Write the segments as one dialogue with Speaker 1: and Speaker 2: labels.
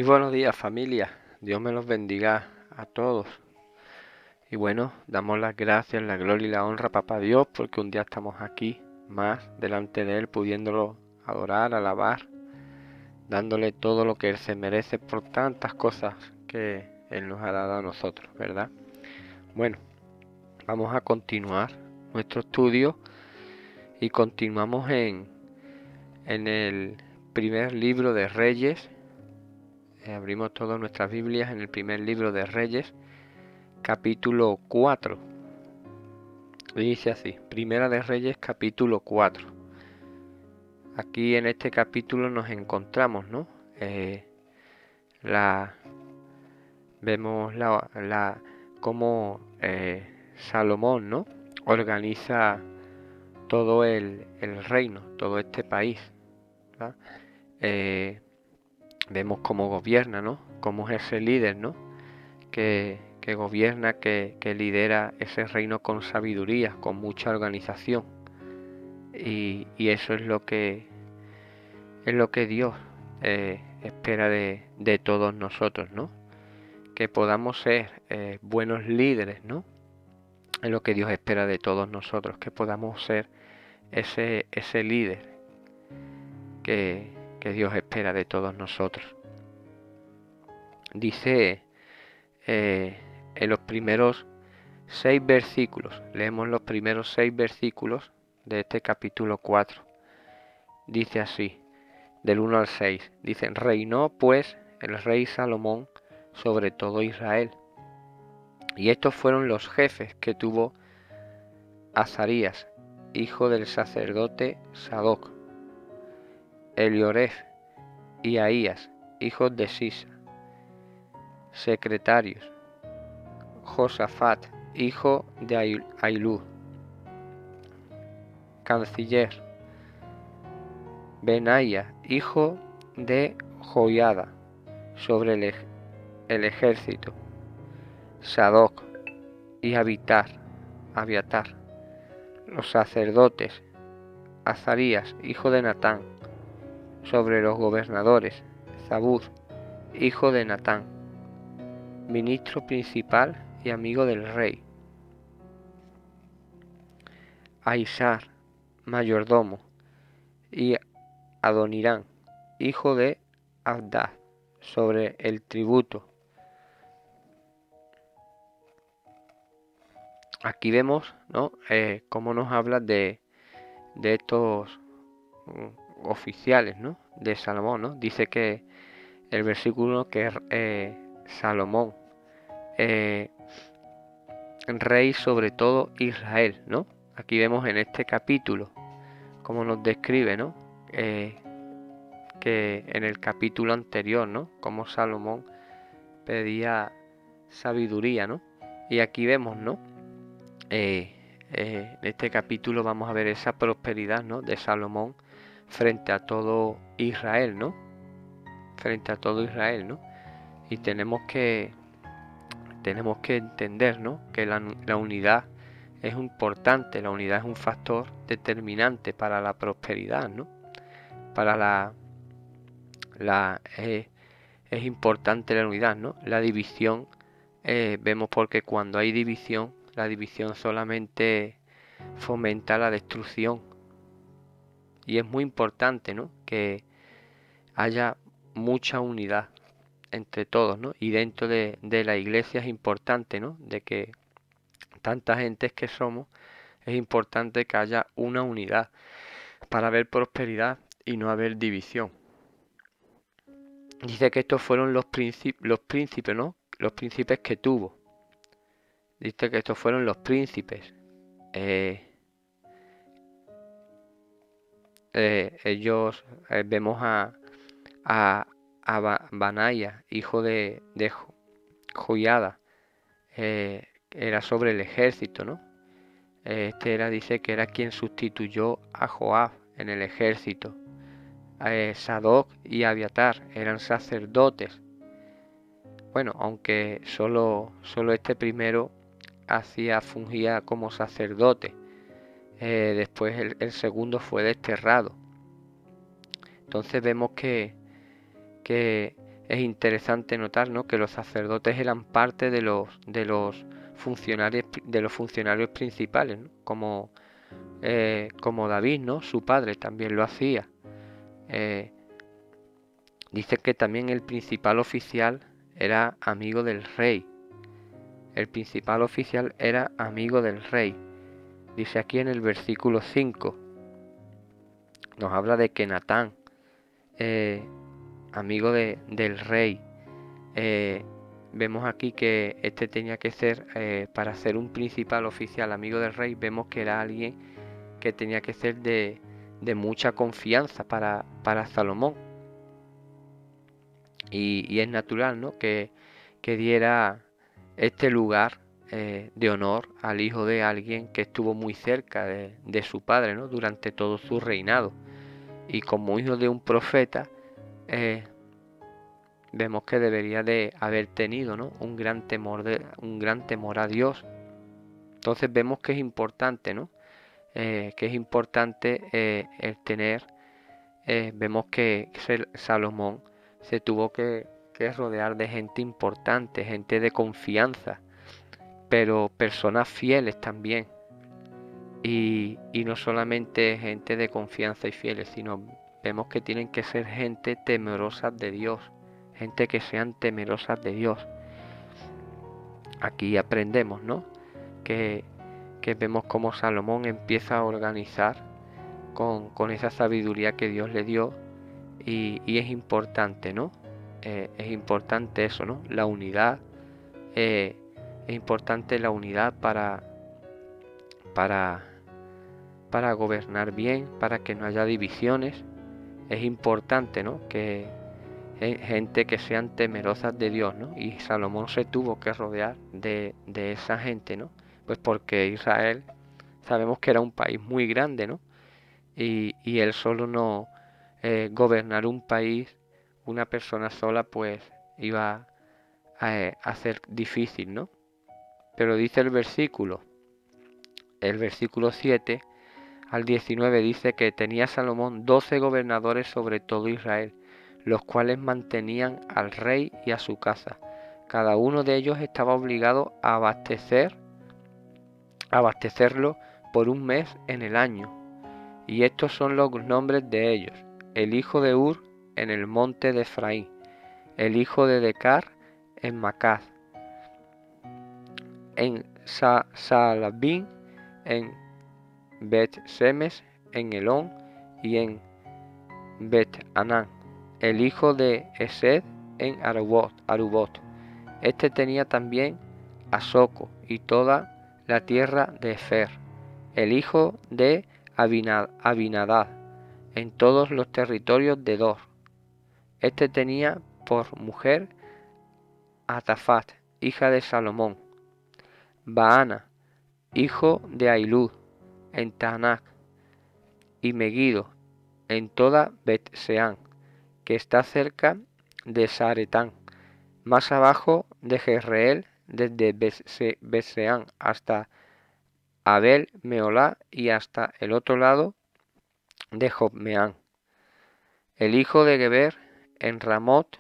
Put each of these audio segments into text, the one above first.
Speaker 1: Muy buenos días, familia. Dios me los bendiga a todos. Y bueno, damos las gracias, la gloria y la honra a Papá Dios porque un día estamos aquí más delante de Él, pudiéndolo adorar, alabar, dándole todo lo que Él se merece por tantas cosas que Él nos ha dado a nosotros, ¿verdad? Bueno, vamos a continuar nuestro estudio y continuamos en el primer libro de Reyes. Abrimos todas nuestras Biblias en el primer libro de Reyes, capítulo 4. Dice así, Primera de Reyes, capítulo 4. Aquí en este capítulo nos encontramos, ¿no? Vemos cómo Salomón, ¿no? Organiza todo el reino, todo este país, ¿verdad? Vemos cómo gobierna, ¿no? Cómo es ese líder, ¿no? Que gobierna, que lidera ese reino con sabiduría, con mucha organización. Y eso es lo que Dios espera de todos nosotros, ¿no? Que podamos ser buenos líderes, ¿no? Es lo que Dios espera de todos nosotros, que podamos ser ese líder que Dios espera de todos nosotros. Dice en los primeros 6 versículos, leemos los primeros 6 versículos de este capítulo 4. Dice así, del 1 al 6, dicen, reinó pues el rey Salomón sobre todo Israel. Y estos fueron los jefes que tuvo Azarías, hijo del sacerdote Sadoc, Elioref y Ahías, hijos de Sisa, secretarios, Josafat, hijo de Ahilud, canciller, Benaía, hijo de Joiada, sobre el ejército, Sadoc y Abiatar, los sacerdotes, Azarías, hijo de Natán, sobre los gobernadores, Zabud, hijo de Natán, ministro principal y amigo del rey, Aisar, mayordomo, y Adonirán, hijo de Abdad, sobre el tributo. Aquí vemos, ¿no? Cómo nos habla de estos oficiales, ¿no? De Salomón, ¿no? Dice que el versículo que Salomón, rey sobre todo Israel, ¿no? Aquí vemos en este capítulo cómo nos describe, ¿no? Que en el capítulo anterior, ¿no? Cómo Salomón pedía sabiduría, ¿no? Y aquí vemos, ¿no? En este capítulo vamos a ver esa prosperidad, ¿no? De Salomón frente a todo Israel, ¿no? Frente a todo Israel, ¿no? Y tenemos que entender, ¿no? Que la unidad es importante, la unidad es un factor determinante para la prosperidad, ¿no? Para es importante la unidad, ¿no? La división, vemos porque cuando hay división, la división solamente fomenta la destrucción. Y es muy importante, ¿no? Que haya mucha unidad entre todos, ¿no? Y dentro de la iglesia es importante, ¿no? De que tanta gente que somos, es importante que haya una unidad para haber prosperidad y no haber división. Dice que estos fueron los príncipes, ¿no? Los príncipes que tuvo. Dice que estos fueron los príncipes. Ellos vemos a Banaya, hijo de Joiada, era sobre el ejército, ¿no? Dice que era quien sustituyó a Joab en el ejército. Sadoc y Abiatar eran sacerdotes. Bueno, aunque solo este primero fungía como sacerdote. Después el segundo fue desterrado. Entonces vemos que es interesante notar, ¿no?, que los sacerdotes eran parte de los funcionarios principales, ¿no? Como David, ¿no? Su padre también lo hacía. Dice que también el principal oficial era amigo del rey. El principal oficial era amigo del rey. Dice aquí en el versículo 5, nos habla de que Natán, amigo del rey, vemos aquí que este tenía que ser, para ser un principal oficial amigo del rey, vemos que era alguien que tenía que ser de mucha confianza para Salomón. Y es natural, ¿no?, que diera este lugar de honor al hijo de alguien que estuvo muy cerca de su padre, ¿no?, durante todo su reinado. Y como hijo de un profeta, vemos que debería de haber tenido, ¿no?, un gran temor a Dios. Entonces vemos que es importante, ¿no?, que es importante el tener. Vemos que Salomón se tuvo que rodear de gente importante, gente de confianza, pero personas fieles también. Y no solamente gente de confianza y fieles, sino vemos que tienen que ser gente temerosa de Dios, gente que sean temerosas de Dios. Aquí aprendemos, ¿no?, que vemos cómo Salomón empieza a organizar con esa sabiduría que Dios le dio, y es importante, ¿no? Es importante eso, ¿no? La unidad, es importante la unidad para gobernar bien, para que no haya divisiones. Es importante, ¿no?, que gente que sean temerosas de Dios, ¿no? Y Salomón se tuvo que rodear de esa gente, ¿no? Pues porque Israel, sabemos que era un país muy grande, ¿no? Y él solo no, gobernar un país, una persona sola, pues iba a ser difícil, ¿no? Pero dice el versículo 7 al 19, dice que tenía Salomón 12 gobernadores sobre todo Israel, los cuales mantenían al rey y a su casa. Cada uno de ellos estaba obligado a abastecerlo por un mes en el año. Y estos son los nombres de ellos: el hijo de Ur en el monte de Efraín, el hijo de Decar en Macaz, en Saalabín, en Bet-Semes, en Elón y en Bet-Anán, el hijo de Esed en Arubot. Este tenía también a Soco y toda la tierra de Efer, el hijo de Abinadab, en todos los territorios de Dor. Este tenía por mujer a Tafat, hija de Salomón, Baana, hijo de Ailud, en Taanac, y Megiddo, en toda Bet-Seán, que está cerca de Saretán, más abajo de Jezreel, desde Bet-Seán hasta Abel Meolá y hasta el otro lado de Jobmeán, el hijo de Geber en Ramot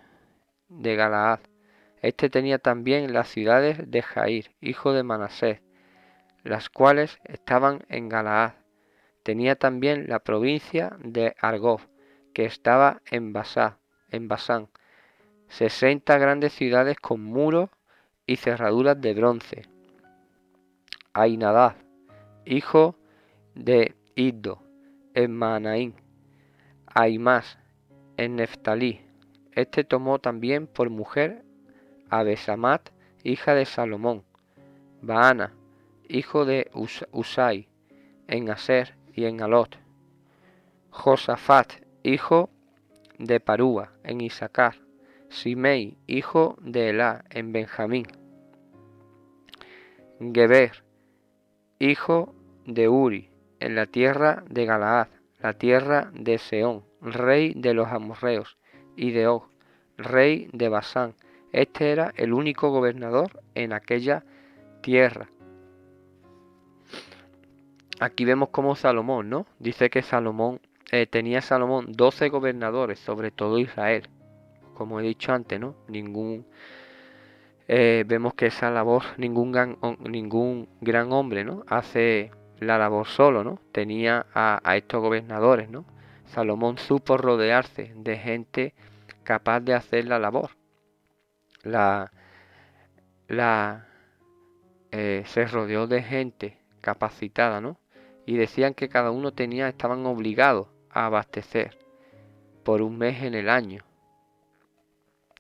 Speaker 1: de Galaad. Este tenía también las ciudades de Jair, hijo de Manasés, las cuales estaban en Galaad. Tenía también la provincia de Argob, que estaba en Basán, 60 grandes ciudades con muros y cerraduras de bronce. Ainadab, hijo de Iddo, en Maanaín. Aimás, en Neftalí. Este tomó también por mujer a Besamat, hija de Salomón, Baana, hijo de Usai, en Aser y en Alot. Josafat, hijo de Parúa, en Isaacar. Simei, hijo de Elá, en Benjamín. Geber, hijo de Uri, en la tierra de Galaad, la tierra de Seón, rey de los amorreos, y de Og, rey de Basán. Este era el único gobernador en aquella tierra. Aquí vemos como Salomón, ¿no? Dice que tenía Salomón 12 gobernadores sobre todo Israel, como he dicho antes, ¿no? Vemos que esa labor, ningún gran hombre, ¿no? Hace la labor solo, ¿no? Tenía a estos gobernadores, ¿no? Salomón supo rodearse de gente capaz de hacer la labor. La, la, Se rodeó de gente capacitada, ¿no? Y decían que cada uno estaban obligados a abastecer por un mes en el año.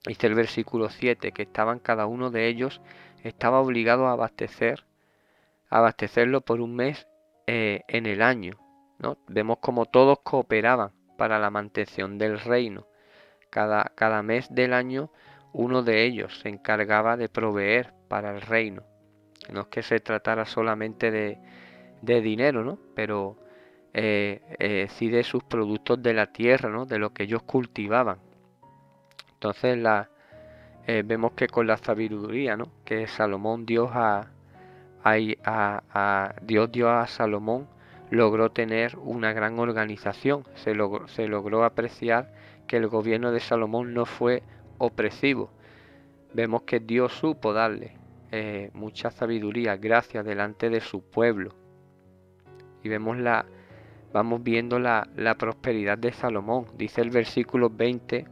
Speaker 1: Dice el versículo 7 que cada uno de ellos estaba obligado a abastecerlo por un mes en el año, ¿no? Vemos como todos cooperaban para la mantención del reino. Cada mes del año uno de ellos se encargaba de proveer para el reino. No es que se tratara solamente de dinero, ¿no? Pero sí de sus productos de la tierra, ¿no? De lo que ellos cultivaban. Entonces vemos que con la sabiduría, ¿no? Que Salomón Dios dio a Salomón, logró tener una gran organización. Se logró apreciar que el gobierno de Salomón no fue opresivo. Vemos que Dios supo darle mucha sabiduría, gracia delante de su pueblo. Y vamos viendo la prosperidad de Salomón. Dice el versículo 20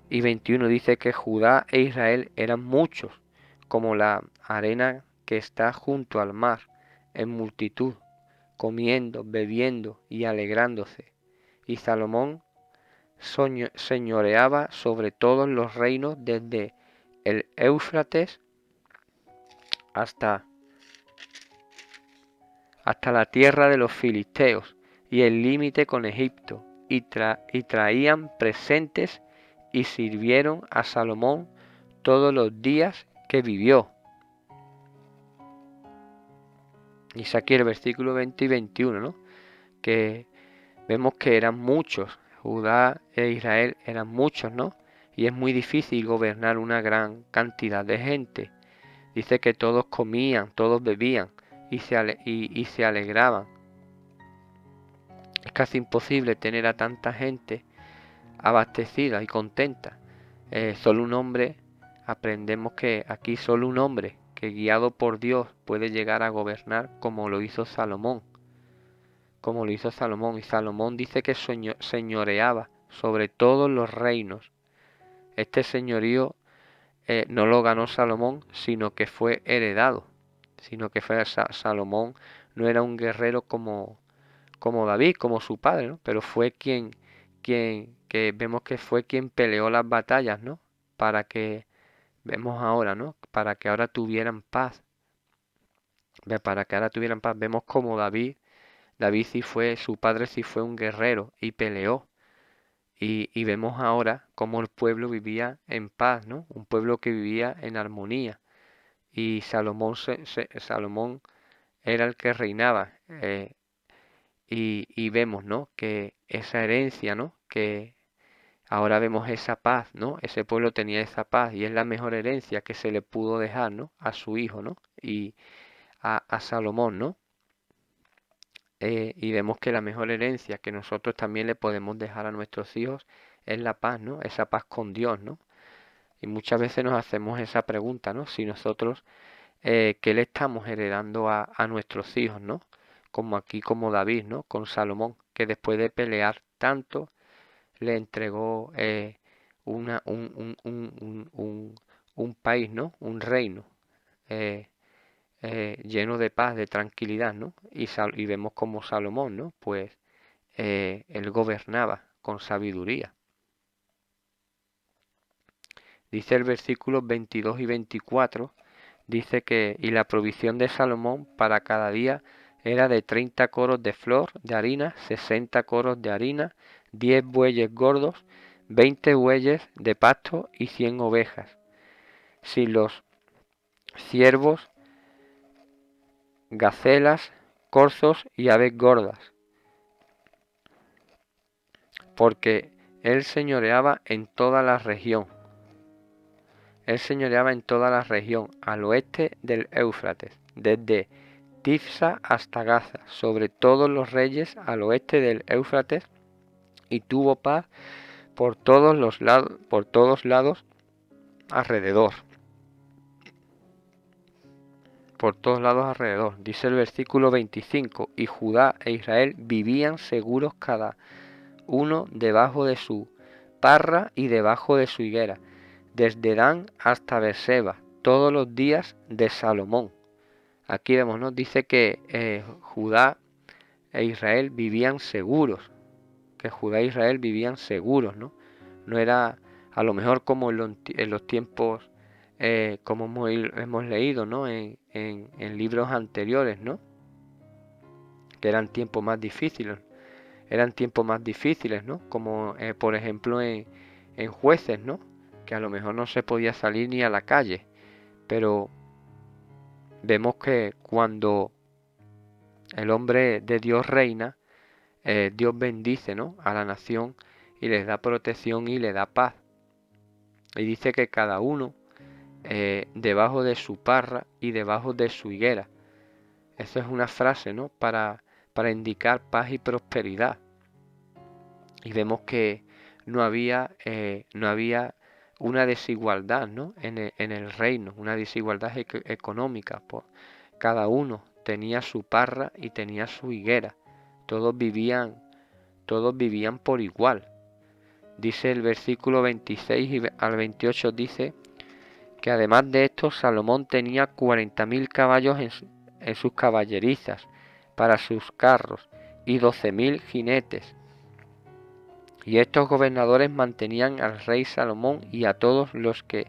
Speaker 1: y 21, dice que Judá e Israel eran muchos, como la arena que está junto al mar, en multitud, comiendo, bebiendo y alegrándose. Y Salomón señoreaba sobre todos los reinos desde el Éufrates hasta la tierra de los filisteos y el límite con Egipto, y traían presentes y sirvieron a Salomón todos los días que vivió. Y es aquí el versículo 20 y 21, ¿no? Que vemos que eran muchos, Judá e Israel eran muchos, ¿no? Y es muy difícil gobernar una gran cantidad de gente. Dice que todos comían, todos bebían y se alegraban. Es casi imposible tener a tanta gente abastecida y contenta. Solo un hombre, aprendemos que aquí solo un hombre que guiado por Dios puede llegar a gobernar como lo hizo Salomón. Y Salomón dice que señoreaba sobre todos los reinos. Este señorío no lo ganó Salomón, sino que fue heredado. Salomón no era un guerrero como David, como su padre, ¿no? Pero fue que vemos que fue quien peleó las batallas, ¿no? Vemos ahora, ¿no? Para que ahora tuvieran paz. Vemos como David su padre sí fue un guerrero y peleó. Y vemos ahora cómo el pueblo vivía en paz, ¿no? Un pueblo que vivía en armonía. Y Salomón era el que reinaba. Y vemos, ¿no? Que esa herencia, ¿no? Que ahora vemos esa paz, ¿no? Ese pueblo tenía esa paz y es la mejor herencia que se le pudo dejar, ¿no? A su hijo, ¿no? Y a Salomón, ¿no? Y vemos que la mejor herencia que nosotros también le podemos dejar a nuestros hijos es la paz, ¿no? Esa paz con Dios, ¿no? Y muchas veces nos hacemos esa pregunta, ¿no? Si nosotros, ¿qué le estamos heredando a nuestros hijos, ¿no? Como David, ¿no? Con Salomón, que después de pelear tanto, le entregó un país, ¿no? Un reino eh, lleno de paz, de tranquilidad, ¿no? Y vemos como Salomón, ¿no? Pues él gobernaba con sabiduría. Dice el versículo 22 y 24, dice y la provisión de Salomón para cada día era de 30 coros de flor de harina, 60 coros de harina, 10 bueyes gordos, 20 bueyes de pasto y 100 ovejas. Si los ciervos, gacelas, corzos y aves gordas, porque él señoreaba en toda la región. Él señoreaba en toda la región al oeste del Éufrates, desde Tifsa hasta Gaza, sobre todos los reyes al oeste del Éufrates y tuvo paz por todos lados alrededor. Por todos lados alrededor. Dice el versículo 25, y Judá e Israel vivían seguros cada uno debajo de su parra y debajo de su higuera, desde Dan hasta Beerseba, todos los días de Salomón. Aquí vemos, ¿no? Dice que Judá e Israel vivían seguros, que Judá e Israel vivían seguros, ¿no? No era a lo mejor como en los tiempos, como hemos leído, ¿no? En libros anteriores, ¿no? Que eran tiempos más difíciles, ¿no? Como por ejemplo en Jueces, ¿no? Que a lo mejor no se podía salir ni a la calle, pero vemos que cuando el hombre de Dios reina, Dios bendice, ¿no? A la nación y les da protección y le da paz. Y dice que cada uno debajo de su parra y debajo de su higuera. Eso es una frase, ¿no? Para indicar paz y prosperidad. Y vemos que no había una desigualdad, ¿no? En el reino, una desigualdad económica. Pues cada uno tenía su parra y tenía su higuera. Todos vivían por igual. Dice el versículo 26 al 28, dice que además de esto Salomón tenía 40.000 caballos en sus caballerizas para sus carros y 12.000 jinetes. Y estos gobernadores mantenían al rey Salomón y a todos los que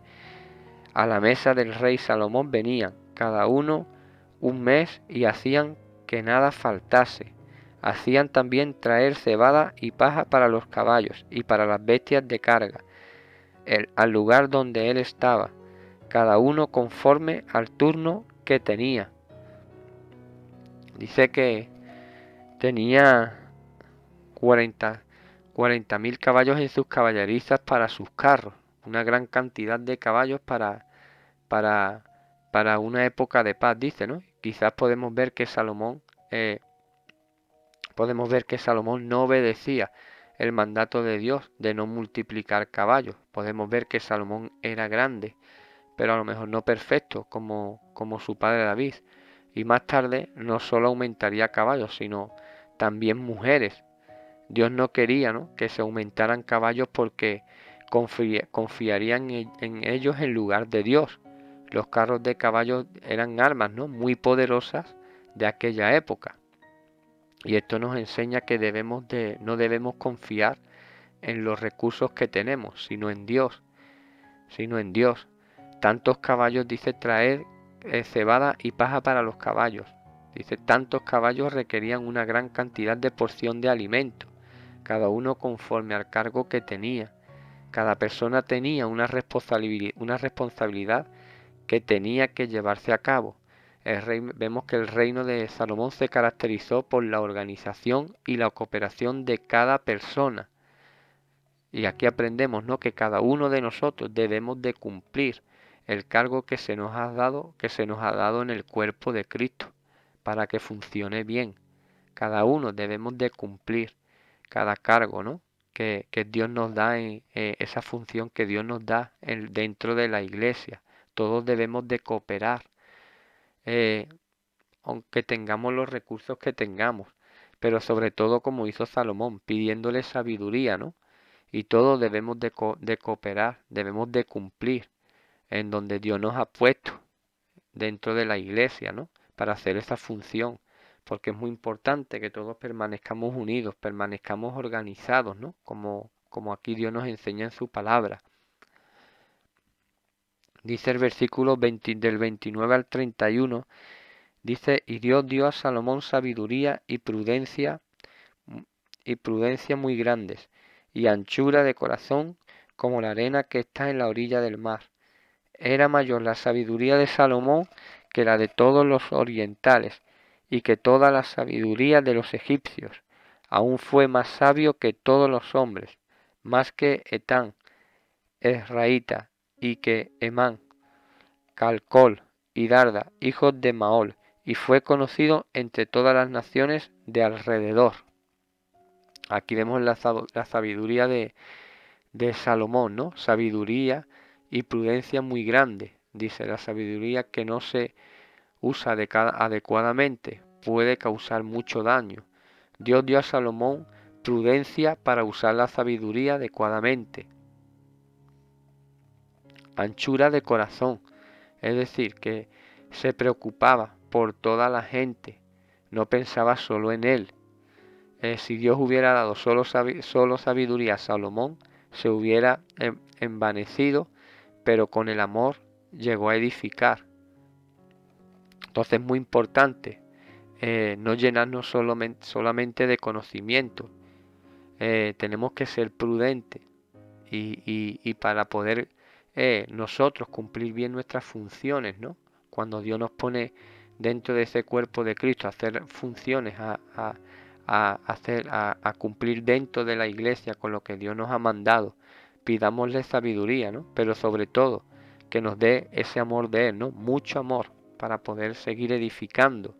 Speaker 1: a la mesa del rey Salomón venían, cada uno un mes, y hacían que nada faltase. Hacían también traer cebada y paja para los caballos y para las bestias de carga, al lugar donde él estaba, cada uno conforme al turno que tenía. Dice que tenía 40.000 caballos en sus caballerizas para sus carros, una gran cantidad de caballos para, para una época de paz, dice, ¿no? Quizás podemos ver que Salomón no obedecía el mandato de Dios de no multiplicar caballos. Podemos ver que Salomón era grande, pero a lo mejor no perfecto como su padre David. Y más tarde no solo aumentaría caballos, sino también mujeres. Dios no quería, ¿no?, que se aumentaran caballos porque confiarían en ellos en lugar de Dios. Los carros de caballos eran armas, ¿no?, muy poderosas de aquella época. Y esto nos enseña que no debemos confiar en los recursos que tenemos, sino en Dios. Tantos caballos, dice, traer cebada y paja para los caballos. Dice, tantos caballos requerían una gran cantidad de porción de alimento, cada uno conforme al cargo que tenía. Cada persona tenía una responsabilidad que tenía que llevarse a cabo. Vemos que el reino de Salomón se caracterizó por la organización y la cooperación de cada persona. Y aquí aprendemos, ¿no?, que cada uno de nosotros debemos de cumplir el cargo que se nos ha dado en el cuerpo de Cristo para que funcione bien. Cada uno debemos de cumplir cada cargo, ¿no?, que Dios nos da en esa función que Dios nos da dentro de la iglesia. Todos debemos de cooperar, aunque tengamos los recursos que tengamos, pero sobre todo como hizo Salomón, pidiéndole sabiduría, ¿no? Y todos debemos de cooperar, debemos de cumplir en donde Dios nos ha puesto dentro de la iglesia, ¿no?, para hacer esa función, porque es muy importante que todos permanezcamos unidos, permanezcamos organizados, ¿no?, como aquí Dios nos enseña en su palabra. Dice el versículo del 29 al 31, dice, y Dios dio a Salomón sabiduría y prudencia muy grandes, y anchura de corazón como la arena que está en la orilla del mar. Era mayor la sabiduría de Salomón que la de todos los orientales, y que toda la sabiduría de los egipcios. Aún fue más sabio que todos los hombres, más que Etán, Esraíta, y que Emán, Calcol y Darda, hijos de Maol, y fue conocido entre todas las naciones de alrededor. Aquí vemos la sabiduría de Salomón, ¿no? Sabiduría y prudencia muy grande. Dice, la sabiduría que no se usa adecuadamente puede causar mucho daño. Dios dio a Salomón prudencia para usar la sabiduría adecuadamente. Anchura de corazón, es decir, que se preocupaba por toda la gente, no pensaba solo en él. Si Dios hubiera dado solo sabiduría a Salomón, se hubiera envanecido, pero con el amor llegó a edificar. Entonces es muy importante no llenarnos solamente de conocimiento. Tenemos que ser prudentes y para poder nosotros cumplir bien nuestras funciones, ¿no? Cuando Dios nos pone dentro de ese cuerpo de Cristo a hacer funciones, a cumplir dentro de la iglesia con lo que Dios nos ha mandado, pidámosle sabiduría, ¿no? Pero sobre todo que nos dé ese amor de Él, ¿no? Mucho amor para poder seguir edificando.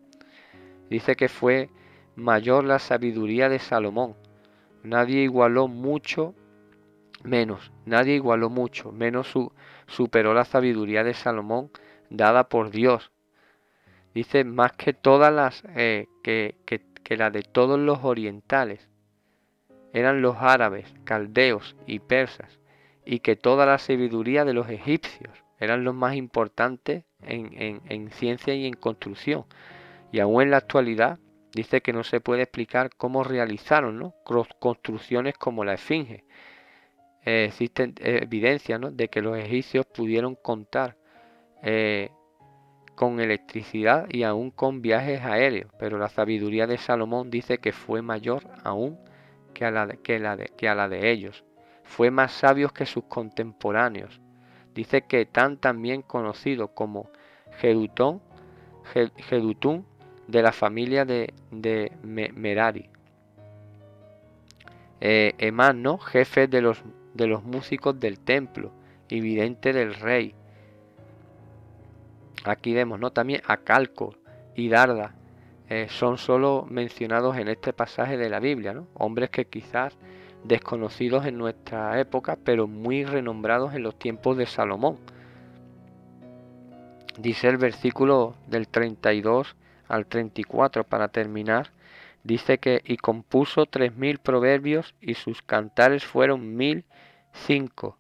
Speaker 1: Dice que fue mayor la sabiduría de Salomón. Nadie igualó mucho menos superó la sabiduría de Salomón dada por Dios. Dice más que todas que la de todos los orientales. Eran los árabes, caldeos y persas, y que toda la sabiduría de los egipcios eran los más importantes en ciencia y en construcción. Y aún en la actualidad dice que no se puede explicar cómo realizaron, ¿no? Construcciones como la Esfinge. Existen evidencias, ¿no? De que los egipcios pudieron contar con electricidad y aún con viajes aéreos, pero la sabiduría de Salomón dice que fue mayor aún que a la de ellos. Fue más sabio que sus contemporáneos. Dice que tan también conocido como Jedutún de la familia de Merari. Emán, ¿no? Jefe de los músicos del templo y vidente del rey. Aquí vemos, ¿no? También a Calco y Darda son solo mencionados en este pasaje de la Biblia, ¿no? Hombres que quizás desconocidos en nuestra época, pero muy renombrados en los tiempos de Salomón. Dice el versículo del 32 al 34 para terminar. Dice que y compuso 3000 proverbios y sus cantares fueron 1005.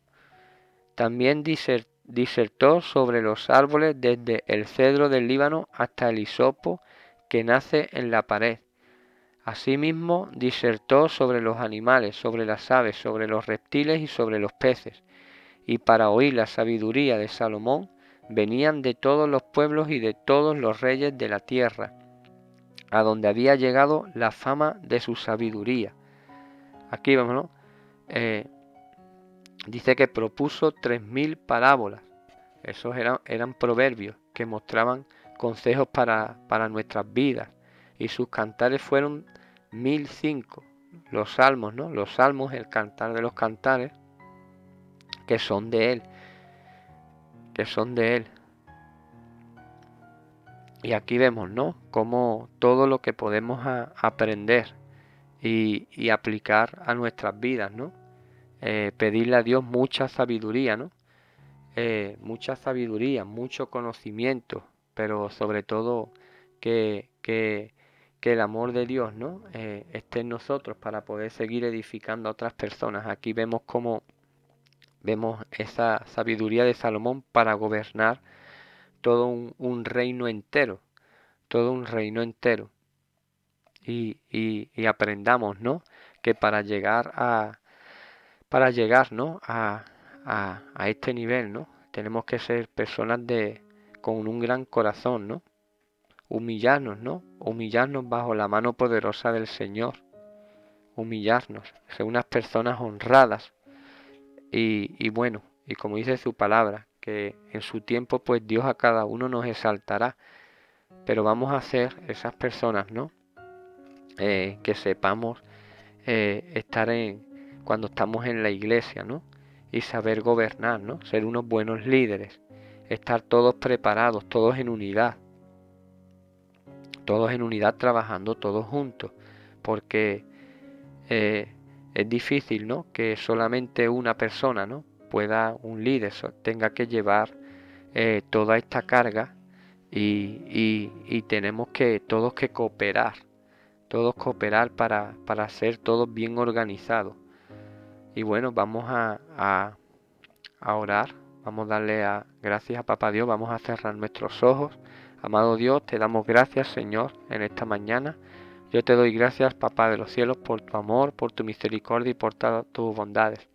Speaker 1: También disertó sobre los árboles desde el cedro del Líbano hasta el hisopo que nace en la pared. Asimismo disertó sobre los animales, sobre las aves, sobre los reptiles y sobre los peces. Y para oír la sabiduría de Salomón venían de todos los pueblos y de todos los reyes de la tierra, a donde había llegado la fama de su sabiduría. Aquí vamos, ¿no? Dice que propuso 3000 parábolas. Esos eran proverbios que mostraban consejos para nuestras vidas. Y sus cantares fueron 1005. Los salmos, ¿no? Los salmos, el cantar de los cantares, que son de él. Que son de él. Y aquí vemos, ¿no? Cómo todo lo que podemos aprender y aplicar a nuestras vidas, ¿no? Pedirle a Dios mucha sabiduría, ¿no? Mucha sabiduría, mucho conocimiento, pero sobre todo que el amor de Dios, ¿no? Esté en nosotros para poder seguir edificando a otras personas. Aquí vemos cómo vemos esa sabiduría de Salomón para gobernar todo un reino entero, todo un reino entero. Y aprendamos, ¿no? Que para llegar, ¿no? A este nivel, ¿no? Tenemos que ser personas con un gran corazón, ¿no? Humillarnos, ¿no? Humillarnos bajo la mano poderosa del Señor. Humillarnos, ser unas personas honradas. Y bueno, y como dice su palabra, que en su tiempo pues Dios a cada uno nos exaltará. Pero vamos a ser esas personas, ¿no? Que sepamos estar cuando estamos en la iglesia, ¿no? Y saber gobernar, ¿no? Ser unos buenos líderes, estar todos preparados, todos en unidad trabajando todos juntos, porque es difícil, ¿no? Que solamente una persona, ¿no? Un líder tenga que llevar toda esta carga y tenemos que todos cooperar para ser todos bien organizados. Y bueno, vamos a orar, vamos a darle gracias a Papá Dios, vamos a cerrar nuestros ojos. Amado Dios, te damos gracias, Señor, en esta mañana. Yo te doy gracias, Papá de los cielos, por tu amor, por tu misericordia y por todas tus bondades.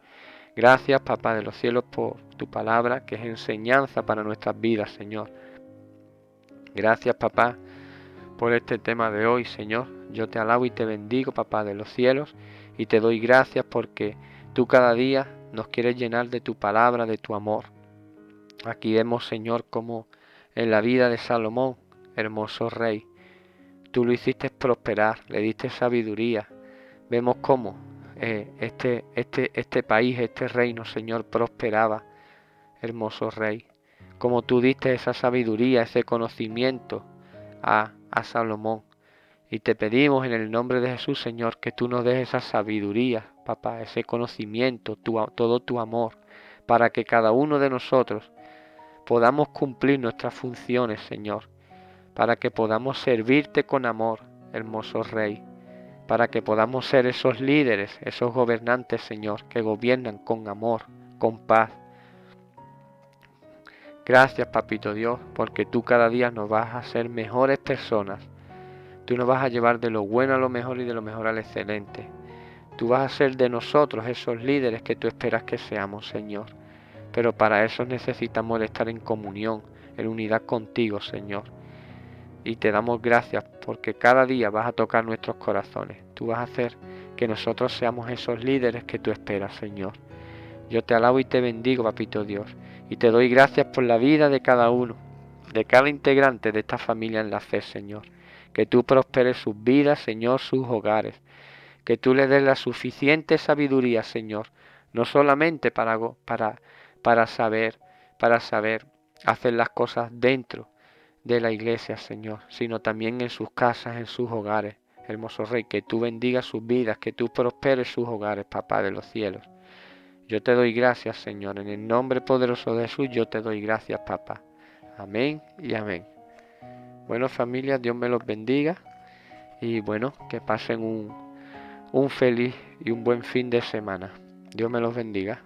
Speaker 1: Gracias, Papá de los cielos, por tu palabra, que es enseñanza para nuestras vidas, Señor. Gracias, Papá, por este tema de hoy, Señor. Yo te alabo y te bendigo, Papá de los cielos, y te doy gracias porque tú cada día nos quieres llenar de tu palabra, de tu amor. Aquí vemos, Señor, como en la vida de Salomón, hermoso rey, tú lo hiciste prosperar, le diste sabiduría. Vemos cómo este país, este reino, Señor, prosperaba, hermoso rey. Como tú diste esa sabiduría, ese conocimiento a Salomón. Y te pedimos en el nombre de Jesús, Señor, que tú nos des esa sabiduría, papá, ese conocimiento, todo tu amor, para que cada uno de nosotros podamos cumplir nuestras funciones, Señor, para que podamos servirte con amor, hermoso Rey, para que podamos ser esos líderes, esos gobernantes, Señor, que gobiernan con amor, con paz. Gracias, Papito Dios, porque tú cada día nos vas a hacer mejores personas. Tú nos vas a llevar de lo bueno a lo mejor y de lo mejor al excelente. Tú vas a ser de nosotros esos líderes que tú esperas que seamos, Señor. Pero para eso necesitamos estar en comunión, en unidad contigo, Señor. Y te damos gracias porque cada día vas a tocar nuestros corazones. Tú vas a hacer que nosotros seamos esos líderes que tú esperas, Señor. Yo te alabo y te bendigo, Papito Dios. Y te doy gracias por la vida de cada uno, de cada integrante de esta familia en la fe, Señor. Que tú prosperes sus vidas, Señor, sus hogares. Que tú les des la suficiente sabiduría, Señor. No solamente para saber hacer las cosas dentro de la iglesia, Señor, sino también en sus casas, en sus hogares. Hermoso Rey, que tú bendigas sus vidas, que tú prosperes sus hogares, Papá de los cielos. Yo te doy gracias, Señor, en el nombre poderoso de Jesús, yo te doy gracias, Papá. Amén y amén. Bueno, familia, Dios me los bendiga y bueno, que pasen un feliz y un buen fin de semana. Dios me los bendiga.